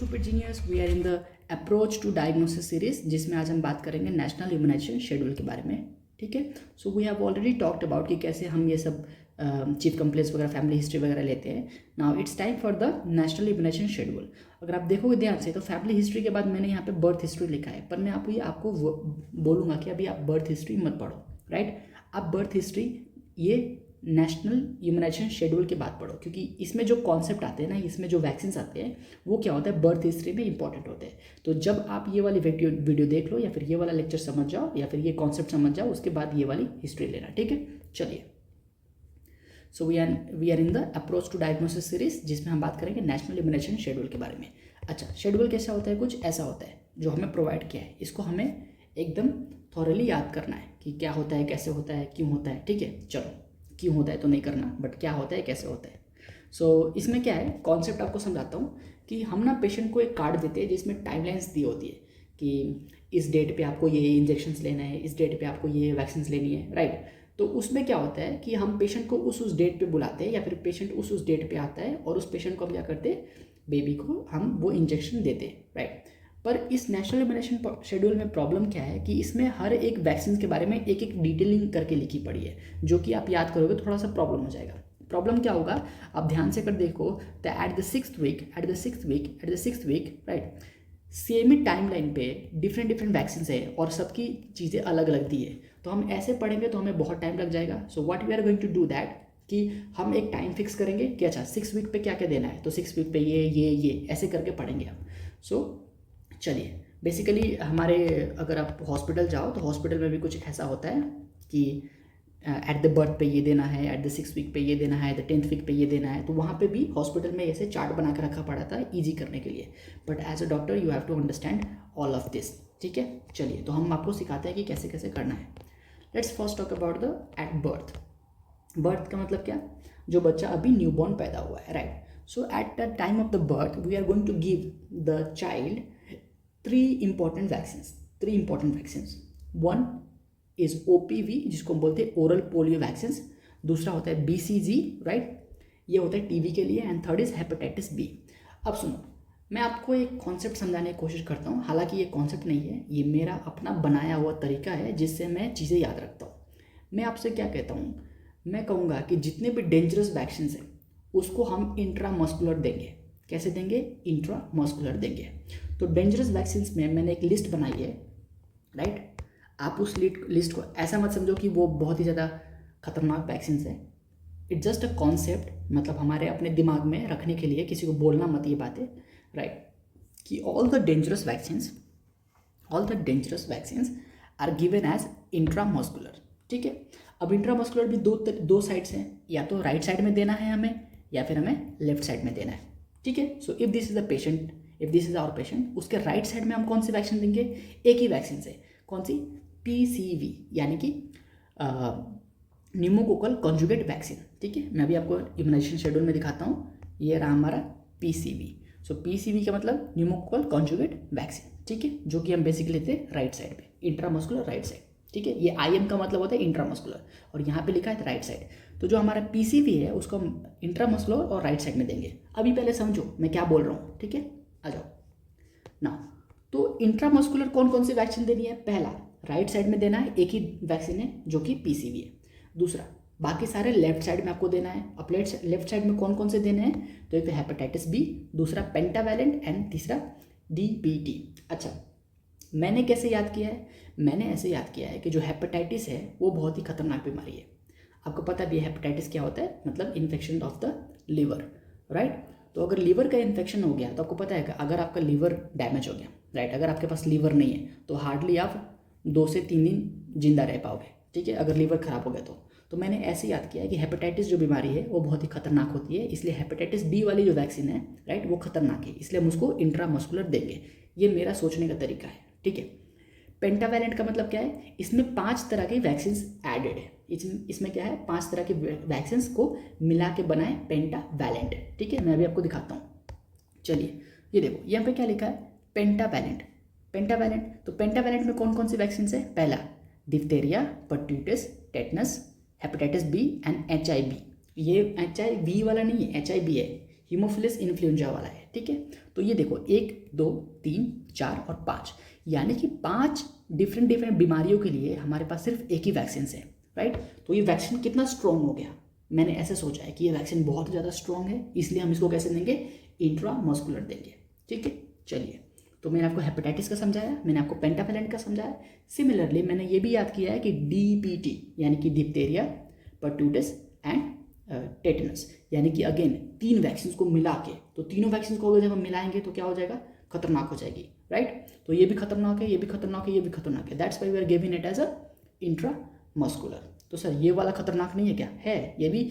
Stupid genius, we are in the approach to diagnosis series, जिसमें आज हम बात करेंगे नेशनल इम्यूनाइजेशन शेड्यूल के बारे में। ठीक है, so we have already talked about कि कैसे हम ये सब चीफ कंप्लेंट्स वगैरह, फैमिली हिस्ट्री वगैरह लेते हैं। Now it's time for the national immunization schedule. अगर आप देखोगे ध्यान से तो फैमिली हिस्ट्री के बाद मैंने यहाँ पे बर्थ हिस्ट्री लिखा है, पर मैं आपको बोलूँगा कि अभी आप बर्थ हिस्ट्री मत पढ़ो, राइट। आप बर्थ हिस्ट्री ये नेशनल इम्यूनाइजेशन शेड्यूल के बाद पढ़ो, क्योंकि इसमें जो कॉन्सेप्ट आते हैं ना, इसमें जो वैक्सीन आते हैं वो क्या होता है, बर्थ हिस्ट्री में इंपॉर्टेंट होते हैं। तो जब आप ये वाली वीडियो देख लो या फिर ये वाला लेक्चर समझ जाओ या फिर ये कॉन्सेप्ट समझ जाओ, उसके बाद ये वाली हिस्ट्री लेना। ठीक है, चलिए। So we are in the approach to diagnosis series, जिसमें हम बात करेंगे नेशनल इम्यूनाइजेशन शेड्यूल के बारे में। अच्छा, शेड्यूल कैसा होता है? कुछ ऐसा होता है जो हमें प्रोवाइड किया है, इसको हमें एकदम थॉरली याद करना है कि क्या होता है, कैसे होता है, क्यों होता है। ठीक है, चलो, क्यों होता है तो नहीं करना, बट क्या होता है, कैसे होता है। सो इसमें क्या है, कॉन्सेप्ट आपको समझाता हूँ कि हम ना पेशेंट को एक कार्ड देते हैं जिसमें टाइमलाइंस दी होती है कि इस डेट पे आपको ये इंजेक्शंस लेना है, इस डेट पे आपको ये वैक्सीन लेनी है, राइट। तो उसमें क्या होता है कि हम पेशेंट को उस डेट पे बुलाते हैं या फिर पेशेंट उस डेट पे आता है और उस पेशेंट को हम क्या करते हैं, बेबी को हम वो इंजेक्शन देते हैं, राइट। पर इस नेशनल इम्यूनाइजेशन शेड्यूल में प्रॉब्लम क्या है कि इसमें हर एक वैक्सीन के बारे में एक एक डिटेलिंग करके लिखी पड़ी है, जो कि आप याद करोगे तो थोड़ा सा प्रॉब्लम हो जाएगा। प्रॉब्लम क्या होगा, आप ध्यान से कर देखो तो at the sixth week right, same ही टाइमलाइन पे डिफरेंट वैक्सीन है और सबकी चीज़ें अलग अलग दी है। तो हम ऐसे पढ़ेंगे तो हमें बहुत टाइम लग जाएगा। So what we are going to do that कि हम एक टाइम फिक्स करेंगे कि अच्छा 6 वीक पे क्या क्या देना है, तो 6 वीक पे ये ऐसे करके पढ़ेंगे हम। सो चलिए, बेसिकली हमारे अगर आप हॉस्पिटल जाओ तो हॉस्पिटल में भी कुछ ऐसा होता है कि एट द बर्थ पे ये देना है, एट द 6 वीक पे ये देना है, द 10th वीक पे ये देना है। तो वहाँ पे भी हॉस्पिटल में ऐसे चार्ट बना के रखा पड़ा था ईजी करने के लिए, but as a doctor you have to understand all of this. ठीक है, चलिए, तो हम आपको सिखाते हैं कि कैसे कैसे करना है। Let's first talk about the at birth. Birth का मतलब क्या, जो बच्चा अभी न्यूबॉर्न पैदा हुआ है, right. So at the time of the birth we are going to give the child three important vaccines. One is OPV, जिसको हम बोलते हैं ओरल पोलियो वैक्सीन। दूसरा होता है BCG, राइट, ये होता है टीबी के लिए। And third is hepatitis B. अब सुनो, मैं आपको एक कॉन्सेप्ट समझाने की कोशिश करता हूँ, हालांकि ये कॉन्सेप्ट नहीं है, ये मेरा अपना बनाया हुआ तरीका है जिससे मैं चीज़ें याद रखता हूँ। मैं आपसे क्या कहता हूँ, मैं कहूँगा कि जितने भी डेंजरस वैक्सीन हैं उसको हम इंट्रामस्कुलर देंगे। कैसे देंगे? इंट्रामस्कुलर देंगे। तो डेंजरस वैक्सीन में मैंने एक लिस्ट बनाई है, राइट। आप उस लिस्ट को ऐसा मत समझो कि वो बहुत ही ज़्यादा खतरनाक वैक्सीन है। इट्स जस्ट अ कॉन्सेप्ट, मतलब हमारे अपने दिमाग में रखने के लिए, किसी को बोलना मत ये बातें, राइट, कि all the dangerous vaccines are given as intramuscular. ठीक है, अब इंट्रामस्कुलर भी दो साइड्स हैं, या तो राइट साइड में देना है हमें या फिर हमें लेफ्ट साइड में देना है। ठीक है, so if this is our patient, उसके राइट साइड में हम कौन सी वैक्सीन देंगे? एक ही वैक्सीन है, कौन सी? PCV, यानी कि न्यूमोकोकल कॉन्जुगेट वैक्सीन। ठीक है, मैं भी आपको इम्यूनाइजेशन शेड्यूल में दिखाता हूँ। ये रहा हमारा PCV। सो PCV का मतलब न्यूमोकोकल कॉन्जुगेट वैक्सीन, ठीक है, जो कि हम बेसिकली लेते हैं राइट साइड पे, इंट्रामस्कुलर राइट साइड। ठीक है, ये IM का मतलब होता है इंट्रामस्कुलर, और यहाँ पे लिखा है राइट साइड। तो जो हमारा PCV है उसको हम इंट्रामस्कुलर और राइट साइड में देंगे। अभी पहले समझो मैं क्या बोल रहा हूँ, ठीक है, आ जाओ ना। तो इंट्रामस्कुलर कौन कौन सी वैक्सीन देनी है? पहला, राइट साइड में देना है, एक ही वैक्सीन है जो कि PCV है। दूसरा, बाकी सारे लेफ्ट साइड में आपको देना है। अब लेफ्ट साइड में कौन कौन से देने हैं? तो एक तो हेपेटाइटिस B, दूसरा पेंटावैलेंट, एंड तीसरा DPT। अच्छा, मैंने कैसे याद किया है? मैंने ऐसे याद किया है कि जो हेपेटाइटिस है वो बहुत ही खतरनाक बीमारी है। आपको पता भी है हेपेटाइटिस क्या होता है? मतलब infection of the liver, right. तो अगर लीवर का इन्फेक्शन हो गया तो आपको पता है कि अगर आपका लीवर डैमेज हो गया, राइट, अगर आपके पास लीवर नहीं है तो हार्डली आप 2 से 3 दिन जिंदा रह पाओगे। ठीक है, अगर लीवर खराब हो गया तो मैंने ऐसे याद किया है कि हेपेटाइटिस जो बीमारी है वो बहुत ही खतरनाक होती है, इसलिए हेपेटाइटिस B वाली जो वैक्सीन है, राइट, वो खतरनाक है, इसलिए हम उसको इंट्रामस्कुलर देंगे। ये मेरा सोचने का तरीका है। ठीक है, पेंटावैलेंट का मतलब क्या है? इसमें 5 तरह की वैक्सीन एडेड है। इसमें क्या है? 5 तरह की वैक्सीन को मिला के बनाए पेंटावैलेंट। ठीक है, मैं भी आपको दिखाता हूँ। चलिए, ये देखो यहाँ पे क्या लिखा है? पेंटावैलेंट। तो पेंटावैलेंट में कौन कौन सी वैक्सीन है? पहला, diphtheria, pertussis, tetanus, hepatitis B and HIV। ये HIV वाला नहीं है, HIV है। हीमोफिलस इन्फ्लुएंजा वाला है, ठीक है। तो ये देखो 1 2 3 4 और 5, यानी कि 5 डिफरेंट बीमारियों के लिए हमारे पास सिर्फ एक ही वैक्सीन है, राइट। तो ये वैक्सीन कितना स्ट्रॉन्ग हो गया, मैंने ऐसे सोचा है कि ये वैक्सीन बहुत ज़्यादा स्ट्रॉन्ग है, इसलिए हम इसको कैसे देंगे, इंट्रामस्कुलर देंगे, ठीक है। चलिए, तो मैंने आपको हेपेटाइटिस का समझाया, मैंने आपको पेंटावेलेंट का समझाया। सिमिलरली मैंने ये भी याद किया है कि DPT यानी कि डिप्थेरिया, पर्टूसिस एंड टेटनस, यानी कि अगेन 3 वैक्सीन को मिला के, तो तीनों वैक्सीन को अगर जब हम मिलाएंगे तो क्या हो जाएगा, खतरनाक हो जाएगी, राइट। तो ये भी खतरनाक है, ये भी खतरनाक है, ये भी खतरनाक है, that's why we are giving it as a intramuscular. तो सर ये वाला खतरनाक नहीं है क्या, है। ये भी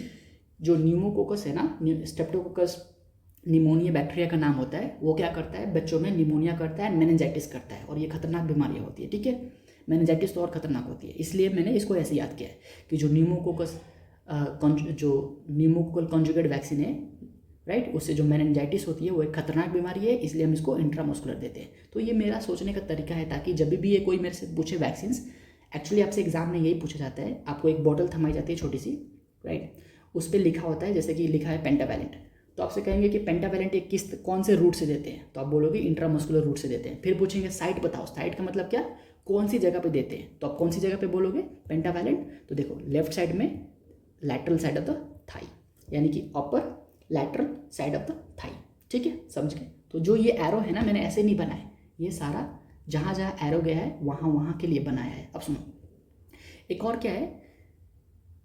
जो न्यूमोकोकस है ना, स्ट्रेप्टोकोकस निमोनिया बैक्टीरिया का नाम होता है, वो क्या करता है, बच्चों में निमोनिया करता है, मेनिंजाइटिस करता है, और ये खतरनाक बीमारियाँ होती है, ठीक है। मेनिंजाइटिस तो और खतरनाक होती है, इसलिए मैंने इसको ऐसे याद किया है कि जो न्यूमोकोकल कॉन्जुगेट वैक्सीन है, राइट, उससे जो मेनिंजाइटिस होती है वो एक खतरनाक बीमारी है, इसलिए हम इसको इंट्रामस्कुलर देते हैं। तो ये मेरा सोचने का तरीका है, ताकि जब भी ये कोई मेरे से पूछे वैक्सीन, एक्चुअली आपसे एग्जाम में यही पूछा जाता है, आपको एक बॉटल थमाई जाती है छोटी सी, राइट, उस पर लिखा होता है, जैसे कि लिखा है पेंटावेलेंट, तो आपसे कहेंगे कि पेंटावेलेंट एक किस कौन से रूट से देते हैं, तो आप बोलोगे इंट्रामस्कुलर रूट से देते हैं। फिर पूछेंगे साइट बताओ, साइट का मतलब क्या, कौन सी जगह पे देते हैं, तो आप कौन सी जगह पे बोलोगे, पेंटावेलेंट। तो देखो लेफ्ट साइड में lateral side of the thigh, यानी कि upper lateral side of the thigh, ठीक है, समझ गए। तो जो ये एरो है ना, मैंने ऐसे नहीं बनाए, ये सारा जहाँ जहाँ एरो गया है वहाँ के लिए बनाया है। अब सुनो, एक और क्या है,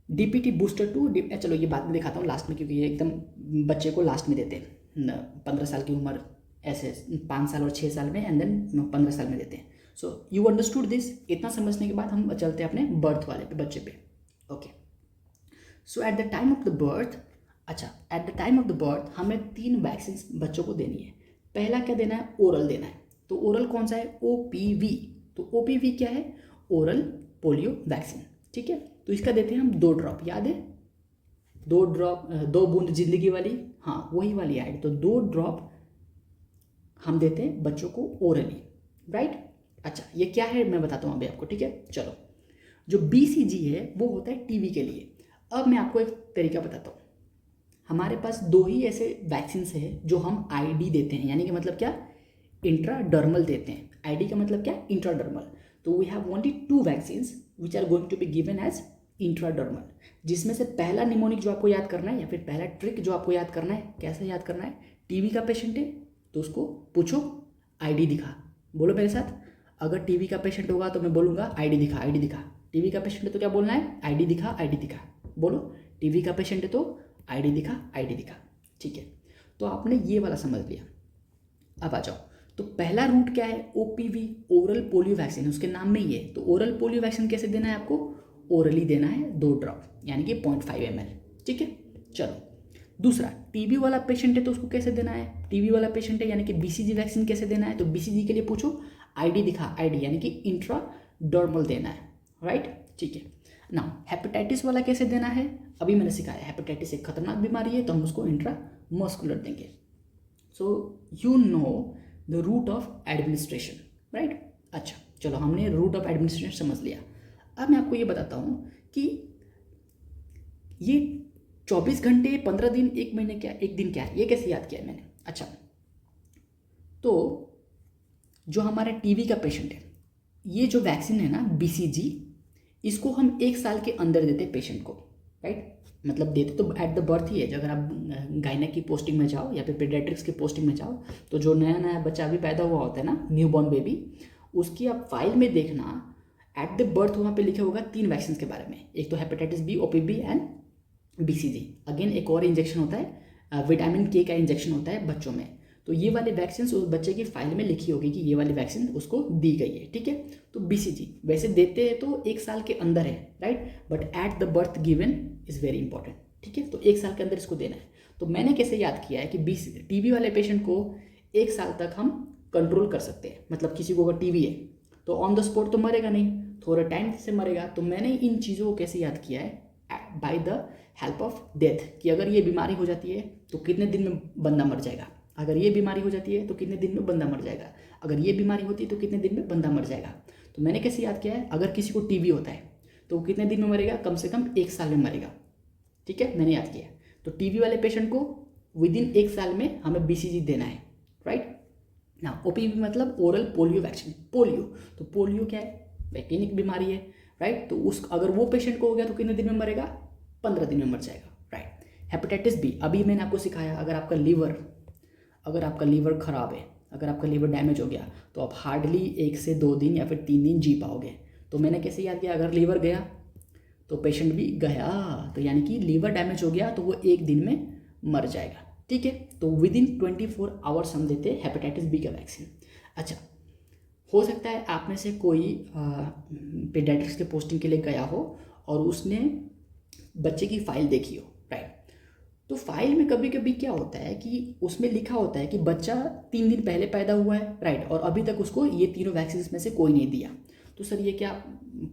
DPT बूस्टर 2, चलो ये बाद में दिखाता हूँ लास्ट में, क्योंकि ये एकदम बच्चे को लास्ट में देते हैं, 15 साल की उम्र, ऐसे 5 साल और 6 साल में, एंड देन 15 साल में देते हैं। सो यू अंडरस्टूड दिस, इतना समझने के बाद हम चलते हैं अपने बर्थ वाले पे, बच्चे पे, okay. So at the time of the birth, अच्छा, at the time of the birth हमें 3 वैक्सीन बच्चों को देनी है। पहला क्या देना है, ओरल देना है। तो ओरल कौन सा है, OPV। तो OPV क्या है, ओरल पोलियो वैक्सीन, ठीक है। तो इसका देते हैं हम 2 ड्रॉप, याद है, 2 ड्रॉप, 2 बूंद जिंदगी वाली, हाँ वही वाली ऐड। तो 2 ड्रॉप हम देते हैं बच्चों को ओरली, राइट। अच्छा, ये क्या है मैं बताता हूँ अभी आपको, ठीक है। चलो, जो BCG है वो होता है टीबी के लिए। अब मैं आपको एक तरीका बताता हूँ, हमारे पास 2 ही ऐसे वैक्सीन है जो हम ID देते हैं, यानी कि मतलब क्या, इंट्राडर्मल देते हैं। ID का मतलब क्या, इंट्राडर्मल। तो we have only 2 vaccine which are going to be given as intradermal, जिसमें से पहला निमोनिक जो आपको याद करना है, या फिर पहला ट्रिक जो आपको याद करना है, कैसे याद करना है, टीबी का पेशेंट है तो उसको पूछो ID दिखा, बोलो मेरे साथ। अगर टीबी का पेशेंट होगा तो मैं बोलूँगा ID दिखा, ID दिखा। टीबी का पेशेंट है तो क्या बोलना है, ID दिखा, ID दिखा, बोलो। टीबी का पेशेंट है तो ID दिखा, ID दिखा, ठीक है। तो आपने ये वाला समझ लिया। अब आ जाओ, तो पहला रूट क्या है, OPV, ओरल पोलियो वैक्सीन, उसके नाम में ही है। तो ओरल पोलियो वैक्सीन कैसे देना है आपको, ओरली देना है, 2 ड्रॉप, यानी कि 0.5 ml, ठीक है। चलो, दूसरा टीबी वाला पेशेंट है तो उसको कैसे देना है, टीबी वाला पेशेंट है यानी कि BCG वैक्सीन कैसे देना है, तो BCG के लिए पूछो ID दिखा, ID यानी कि इंट्राडर्मल देना है, राइट, ठीक है ना। हेपेटाइटिस वाला कैसे देना है, अभी मैंने सिखाया, हेपेटाइटिस एक खतरनाक बीमारी है तो हम उसको इंट्रामस्कुलर देंगे। So you know the route of administration, right. अच्छा, चलो हमने रूट ऑफ एडमिनिस्ट्रेशन समझ लिया। अब मैं आपको ये बताता हूँ कि ये 24 घंटे, 15 दिन, 1 महीने क्या, 1 दिन क्या है, ये कैसे याद किया है मैंने। अच्छा, तो जो हमारा टीबी का पेशेंट है, ये जो वैक्सीन है ना BCG, इसको हम 1 साल के अंदर देते पेशेंट को, राइट। मतलब देते तो एट द बर्थ ही है। अगर आप गायनेक की पोस्टिंग में जाओ या फिर पीडियाट्रिक्स की पोस्टिंग में जाओ, तो जो नया नया बच्चा अभी पैदा हुआ होता है ना, न्यू बॉर्न बेबी, उसकी आप फाइल में देखना, एट द बर्थ वहाँ पे लिखा होगा 3 वैक्सीन के बारे में। एक तो hepatitis B, OPV and BCG। Again एक और इंजेक्शन होता है, विटामिन K का इंजेक्शन होता है बच्चों में। तो ये वाले वैक्सीन उस बच्चे की फाइल में लिखी होगी कि ये वाली वैक्सीन उसको दी गई है, ठीक है। तो BCG वैसे देते हैं तो 1 साल के अंदर है, right, but at the birth given is very important, ठीक है। तो 1 साल के अंदर इसको देना है। तो मैंने कैसे याद किया है कि टीबी वाले पेशेंट को 1 साल तक हम कंट्रोल कर सकते हैं। मतलब किसी को अगर टीबी है तो ऑन द स्पॉट तो मरेगा नहीं, थोड़ा टाइम से मरेगा। तो मैंने इन चीज़ों को कैसे याद किया है, by the help of death, कि अगर ये बीमारी हो जाती है तो कितने दिन में बंदा मर जाएगा, अगर ये बीमारी हो जाती है तो कितने दिन में बंदा मर जाएगा, अगर ये बीमारी होती है तो कितने दिन में बंदा मर जाएगा। तो मैंने कैसे याद किया है, अगर किसी को टीबी होता है तो वो कितने दिन में मरेगा, कम से कम 1 साल में मरेगा, ठीक है, मैंने याद किया। तो टीबी वाले पेशेंट को विद इन 1 साल में हमें BCG देना है, राइट ना। OPV मतलब ओरल पोलियो वैक्सीन। पोलियो, तो पोलियो क्या है, वैक्सीनिक बीमारी है, राइट। तो उस अगर वो पेशेंट को हो गया तो कितने दिन में मरेगा, 15 दिन में मर जाएगा, राइट। हेपेटाइटिस बी, अभी मैंने आपको सिखाया, अगर आपका लीवर खराब है, अगर आपका लीवर डैमेज हो गया तो आप हार्डली 1 से 2 दिन या फिर 3 दिन जी पाओगे। तो मैंने कैसे याद किया, अगर लीवर गया तो पेशेंट भी गया, तो यानी कि लीवर डैमेज हो गया तो वो 1 दिन में मर जाएगा, ठीक है। तो विद इन 24 आवर्स हम देते हैं हेपेटाइटिस बी का वैक्सीन। अच्छा, हो सकता है आप में से कोई पीडियाट्रिक्स के पोस्टिंग के लिए गया हो और उसने बच्चे की फाइल देखी हो, राइट। तो फाइल में कभी कभी क्या होता है कि उसमें लिखा होता है कि बच्चा 3 दिन पहले पैदा हुआ है, राइट, और अभी तक उसको ये तीनों वैक्सीन में से कोई नहीं दिया। तो सर ये क्या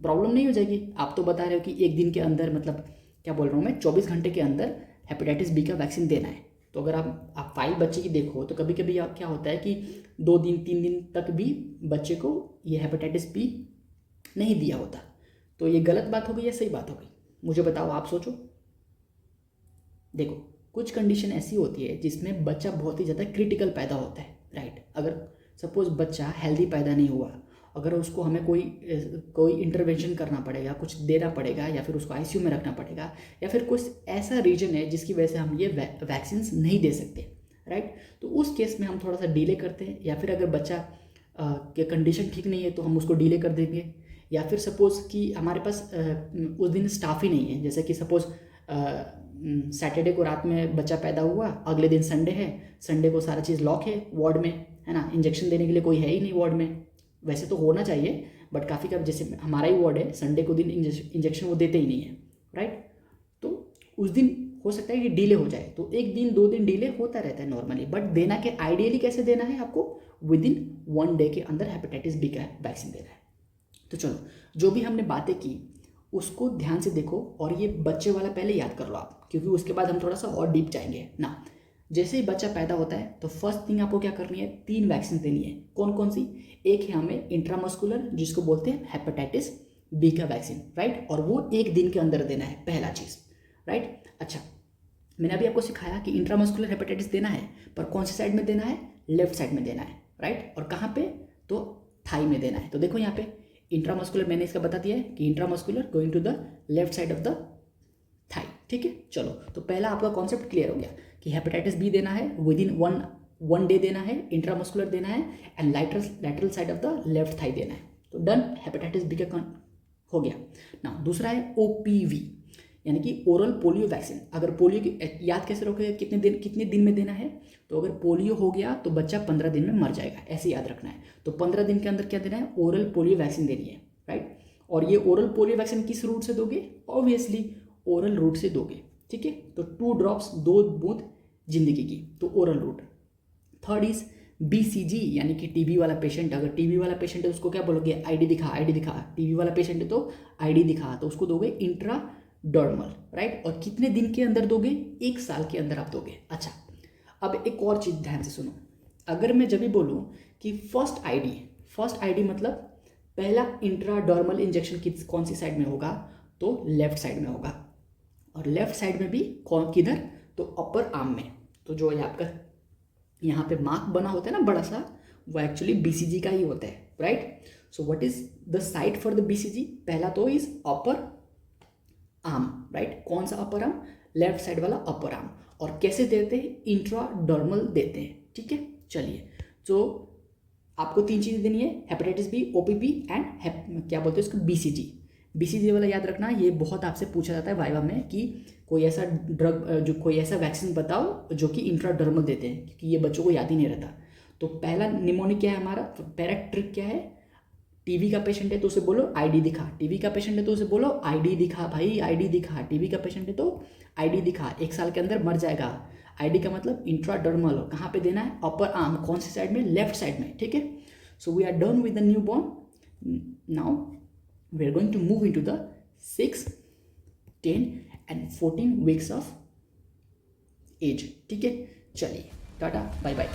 प्रॉब्लम नहीं हो जाएगी? आप तो बता रहे हो कि 1 दिन के अंदर, मतलब क्या बोल रहा हूँ मैं, 24 घंटे के अंदर हेपेटाइटिस बी का वैक्सीन देना है। तो अगर आप फाइल बच्चे की देखो तो कभी कभी क्या होता है कि 2 दिन 3 दिन तक भी बच्चे को ये हेपेटाइटिस बी नहीं दिया होता। तो ये गलत बात हो गई या सही बात हो गई, मुझे बताओ, आप सोचो। देखो, कुछ कंडीशन ऐसी होती है जिसमें बच्चा बहुत ही ज़्यादा क्रिटिकल पैदा होता है, राइट। अगर सपोज बच्चा हेल्दी पैदा नहीं हुआ, अगर उसको हमें कोई इंटरवेंशन करना पड़ेगा, कुछ देना पड़ेगा, या फिर उसको ICU में रखना पड़ेगा, या फिर कुछ ऐसा रीजन है जिसकी वजह से हम ये वैक्सीन नहीं दे सकते, राइट। तो उस केस में हम थोड़ा सा डिले करते हैं, या फिर अगर बच्चा की कंडीशन ठीक नहीं है तो हम उसको डिले कर देंगे, या फिर सपोज़ कि हमारे पास उस दिन स्टाफ ही नहीं है, जैसे कि सपोज़ सैटरडे को रात में बच्चा पैदा हुआ, अगले दिन संडे है, संडे को सारा चीज़ लॉक है वार्ड में, है ना, इंजेक्शन देने के लिए कोई है ही नहीं वार्ड में। वैसे तो होना चाहिए, बट काफ़ी कब, जैसे हमारा ही वार्ड है, संडे को दिन इंजेक्शन वो देते ही नहीं है, राइट। तो उस दिन हो सकता है कि डिले हो जाए, तो 1 दिन 2 दिन डिले होता रहता है नॉर्मली, बट देना के आइडियली कैसे देना है, आपको विद इन 1 डे के अंदर हेपेटाइटिस बी का वैक्सीन देना है। तो चलो, जो भी हमने बातें की उसको ध्यान से देखो, और ये बच्चे वाला पहले याद कर लो आप, क्योंकि उसके बाद हम थोड़ा सा और डीप जाएंगे ना। जैसे ही बच्चा पैदा होता है तो फर्स्ट थिंग आपको क्या करनी है, 3 वैक्सीन देनी है। कौन कौन सी? एक है हमें इंट्रामस्कुलर, जिसको बोलते हैं हेपेटाइटिस बी का वैक्सीन, राइट, और वो 1 दिन के अंदर देना है, पहला चीज़, राइट। अच्छा, मैंने अभी आपको सिखाया कि इंट्रामस्कुलर हेपेटाइटिस देना है, पर कौन सी साइड में देना है, लेफ्ट साइड में देना है, राइट। और कहाँ पे, तो थाई में देना है। तो देखो यहाँ पे इंट्रामस्कुलर मैंने इसका बता दिया है कि intramuscular going to the left side of the thigh, ठीक है। चलो, तो पहला आपका कॉन्सेप्ट क्लियर हो गया कि हेपेटाइटिस बी देना है, विद इन वन डे देना है, इंट्रामस्कुलर देना है, and lateral side of the left thigh देना है। तो डन, हेपेटाइटिस बी का हो गया ना। दूसरा है OPV, यानी कि ओरल पोलियो वैक्सीन। अगर पोलियो की याद कैसे रखोगे, कितने दिन में देना है, तो अगर पोलियो हो गया तो बच्चा 15 दिन में मर जाएगा, ऐसे याद रखना है। तो 15 दिन के अंदर क्या देना है, ओरल पोलियो वैक्सीन देनी है, राइट। और ये ओरल पोलियो वैक्सीन किस रूट से दोगे, ऑब्वियसली ओरल रूट से दोगे, ठीक है। तो 2 ड्रॉप्स, 2 बूंद जिंदगी की, तो oral route. Third is BCG, यानी कि टीबी वाला पेशेंट, अगर टीबी वाला पेशेंट है उसको क्या बोलोगे, ID दिखा। टीबी वाला पेशेंट है तो ID दिखा, तो उसको दोगे इंट्राडर्मल, राइट। और कितने दिन के अंदर दोगे, 1 साल के अंदर आप दोगे। अच्छा, अब एक और चीज़ ध्यान से सुनो, अगर मैं जब भी बोलूँ कि फर्स्ट ID मतलब पहला इंट्राडर्मल इंजेक्शन कौन सी साइड में होगा, तो लेफ्ट साइड में होगा, और लेफ्ट साइड में भी किधर, तो अपर आर्म में। तो जो ये आपका यहाँ पे मार्क बना होता है ना बड़ा सा, वो एक्चुअली BCG का ही होता है, right. So what is the site for the BCG, पहला तो इज अपर आर्म, राइट। कौन सा अपर आर्म, लेफ्ट साइड वाला अपर आर्म। और कैसे देते हैं, इंट्राडर्मल देते हैं, ठीक है। चलिए, तो आपको 3 चीज़ें देनी है, हेपेटाइटिस बी, OPV एंड क्या बोलते हैं उसको, BCG वाला याद रखना। ये बहुत आपसे पूछा जाता है वाइवा में कि कोई ऐसा कोई ऐसा वैक्सीन बताओ जो कि इंट्राडर्मल देते हैं, क्योंकि ये बच्चों को याद ही नहीं रहता। तो पहला निमोनिक क्या है हमारा, पहला ट्रिक क्या है, टीबी का पेशेंट है तो उसे बोलो ID दिखा, टीबी का पेशेंट है तो उसे बोलो ID दिखा भाई, ID दिखा। टीबी का पेशेंट है तो ID दिखा, 1 साल के अंदर मर जाएगा। ID का मतलब इंट्राडर्मल, कहाँ पे देना है, अपर आर्म, कौन सी साइड में, लेफ्ट साइड में, ठीक है। So we are done with the newborn. Now we are going to move into the 6, 10 and 14 weeks of age, ठीक है। चलिए, टाटा, बाय बाय।